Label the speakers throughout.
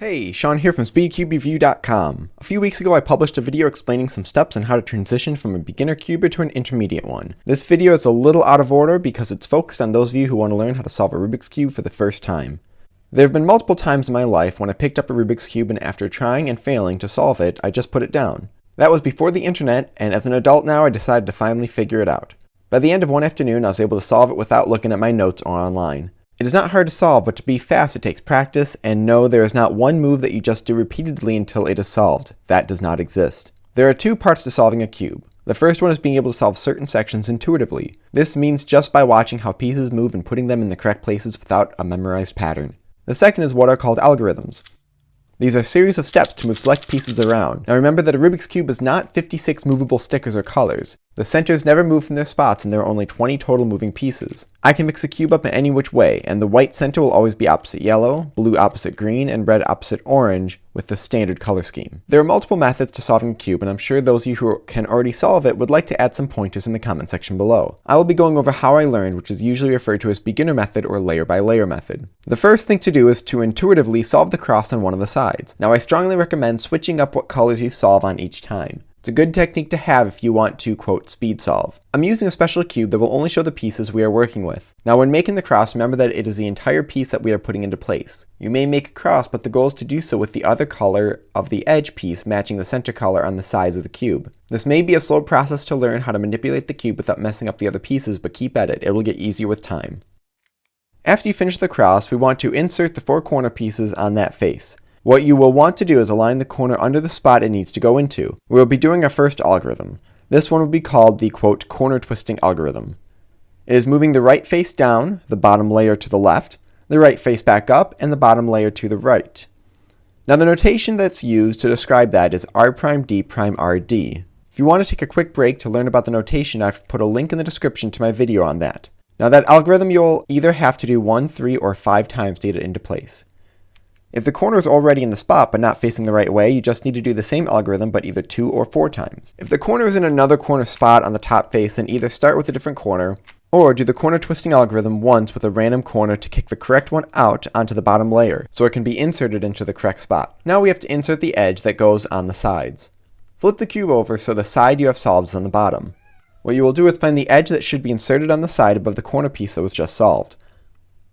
Speaker 1: Hey, Sean here from SpeedCubeReview.com. A few weeks ago I published a video explaining some steps on how to transition from a beginner cuber to an intermediate one. This video is a little out of order because it's focused on those of you who want to learn how to solve a Rubik's Cube for the first time. There have been multiple times in my life when I picked up a Rubik's Cube and after trying and failing to solve it, I just put it down. That was before the internet, and as an adult now I decided to finally figure it out. By the end of one afternoon I was able to solve it without looking at my notes or online. It is not hard to solve, but to be fast it takes practice, and no, there is not one move that you just do repeatedly until it is solved. That does not exist. There are two parts to solving a cube. The first one is being able to solve certain sections intuitively. This means just by watching how pieces move and putting them in the correct places without a memorized pattern. The second is what are called algorithms. These are a series of steps to move select pieces around. Now remember that a Rubik's Cube is not 56 movable stickers or colors. The centers never move from their spots and there are only 20 total moving pieces. I can mix a cube up in any which way, and the white center will always be opposite yellow, blue opposite green, and red opposite orange with the standard color scheme. There are multiple methods to solving a cube, and I'm sure those of you who can already solve it would like to add some pointers in the comment section below. I will be going over how I learned, which is usually referred to as beginner method or layer by layer method. The first thing to do is to intuitively solve the cross on one of the sides. Now I strongly recommend switching up what colors you solve on each time. It's a good technique to have if you want to, quote, speed solve. I'm using a special cube that will only show the pieces we are working with. Now when making the cross, remember that it is the entire piece that we are putting into place. You may make a cross, but the goal is to do so with the other color of the edge piece matching the center color on the sides of the cube. This may be a slow process to learn how to manipulate the cube without messing up the other pieces, but keep at it. It will get easier with time. After you finish the cross, we want to insert the four corner pieces on that face. What you will want to do is align the corner under the spot it needs to go into. We will be doing our first algorithm. This one will be called the, quote, corner twisting algorithm. It is moving the right face down, the bottom layer to the left, the right face back up, and the bottom layer to the right. Now the notation that's used to describe that is R'D', RD. If you want to take a quick break to learn about the notation, I've put a link in the description to my video on that. Now that algorithm you'll either have to do 1, 3, or 5 times to get it into place. If the corner is already in the spot but not facing the right way, you just need to do the same algorithm but either 2 or 4 times. If the corner is in another corner spot on the top face, then either start with a different corner, or do the corner twisting algorithm once with a random corner to kick the correct one out onto the bottom layer, so it can be inserted into the correct spot. Now we have to insert the edge that goes on the sides. Flip the cube over so the side you have solved is on the bottom. What you will do is find the edge that should be inserted on the side above the corner piece that was just solved.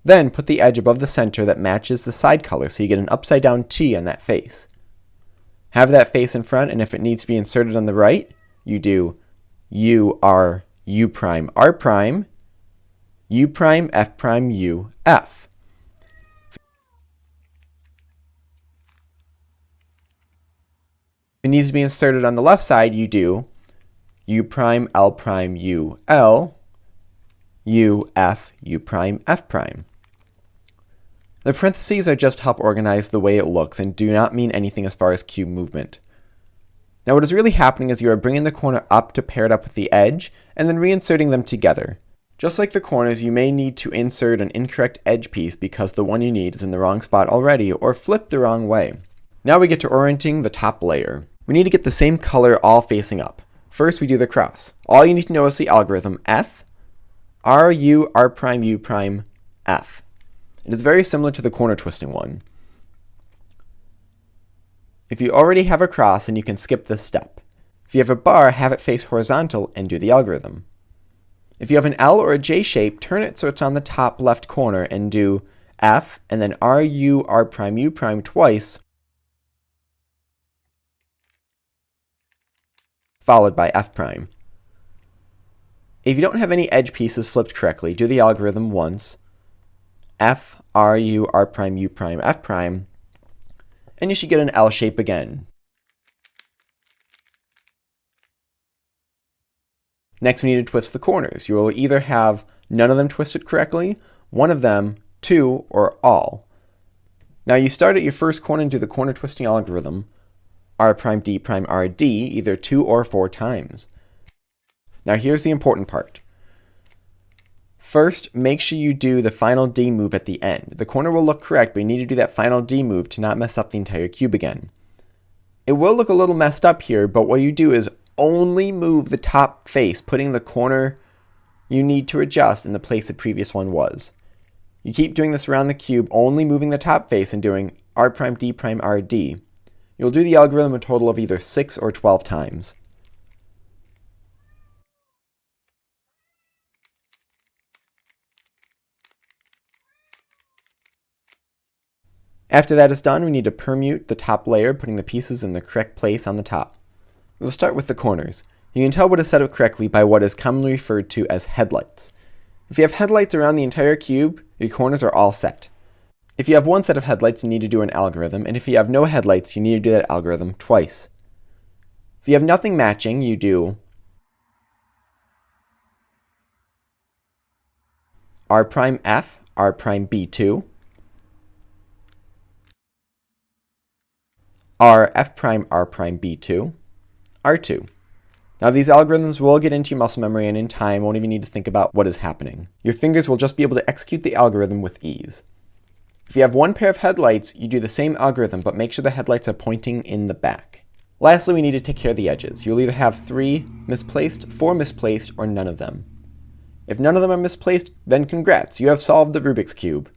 Speaker 1: Then put the edge above the center that matches the side color so you get an upside down T on that face. Have that face in front, and if it needs to be inserted on the right, you do U, R, U prime, R prime, U prime, F prime, U, F. If it needs to be inserted on the left side, you do U prime, L prime, U, L, U, F, U prime, F prime. The parentheses are just to help organize the way it looks and do not mean anything as far as cube movement. Now what is really happening is you are bringing the corner up to pair it up with the edge and then reinserting them together. Just like the corners, you may need to insert an incorrect edge piece because the one you need is in the wrong spot already or flipped the wrong way. Now we get to orienting the top layer. We need to get the same color all facing up. First we do the cross. All you need to know is the algorithm F, R, U, R prime, U prime, F. It is very similar to the corner twisting one. If you already have a cross, then you can skip this step. If you have a bar, have it face horizontal and do the algorithm. If you have an L or a J shape, turn it so it's on the top left corner and do F and then R, U, R prime, U prime twice, followed by F prime. If you don't have any edge pieces flipped correctly, do the algorithm once, F, R, U, R prime, U prime, F prime, and you should get an L shape again. Next we need to twist the corners. You will either have none of them twisted correctly, one of them, 2, or all. Now you start at your first corner and do the corner twisting algorithm, R prime, D prime, R, D, either 2 or 4 times. Now here's the important part. First, make sure you do the final D move at the end. The corner will look correct, but you need to do that final D move to not mess up the entire cube again. It will look a little messed up here, but what you do is only move the top face, putting the corner you need to adjust in the place the previous one was. You keep doing this around the cube, only moving the top face and doing R prime D prime R D. You'll do the algorithm a total of either 6 or 12 times. After that is done, we need to permute the top layer, putting the pieces in the correct place on the top. We'll start with the corners. You can tell what is set up correctly by what is commonly referred to as headlights. If you have headlights around the entire cube, your corners are all set. If you have one set of headlights, you need to do an algorithm, and if you have no headlights, you need to do that algorithm twice. If you have nothing matching, you do R prime F, R prime B2, R F prime R prime B2, R2. Now these algorithms will get into your muscle memory, and in time won't even need to think about what is happening. Your fingers will just be able to execute the algorithm with ease. If you have one pair of headlights, you do the same algorithm, but make sure the headlights are pointing in the back. Lastly, we need to take care of the edges. You'll either have 3 misplaced, 4 misplaced, or none of them. If none of them are misplaced, then congrats, you have solved the Rubik's Cube.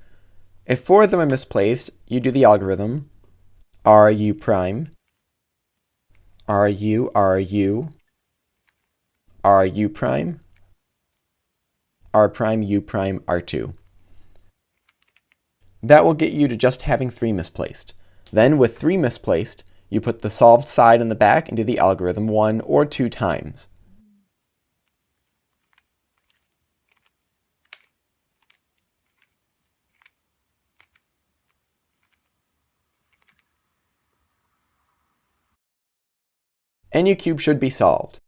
Speaker 1: If 4 of them are misplaced, you do the algorithm RU prime, RU, RU, RU prime, R prime, U prime, R2. That will get you to just having 3 misplaced. Then with 3 misplaced, you put the solved side in the back and do the algorithm 1 or 2 times. And your cube should be solved.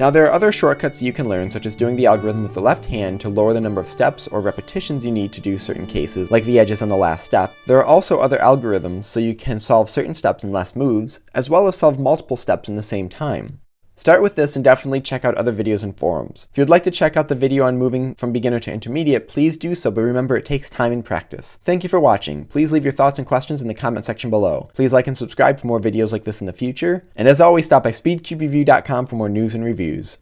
Speaker 1: Now there are other shortcuts you can learn, such as doing the algorithm with the left hand to lower the number of steps or repetitions you need to do certain cases, like the edges on the last step. There are also other algorithms so you can solve certain steps in less moves, as well as solve multiple steps in the same time. Start with this and definitely check out other videos and forums. If you'd like to check out the video on moving from beginner to intermediate, please do so, but remember it takes time and practice. Thank you for watching. Please leave your thoughts and questions in the comment section below. Please like and subscribe for more videos like this in the future. And as always, stop by speedcubeview.com for more news and reviews.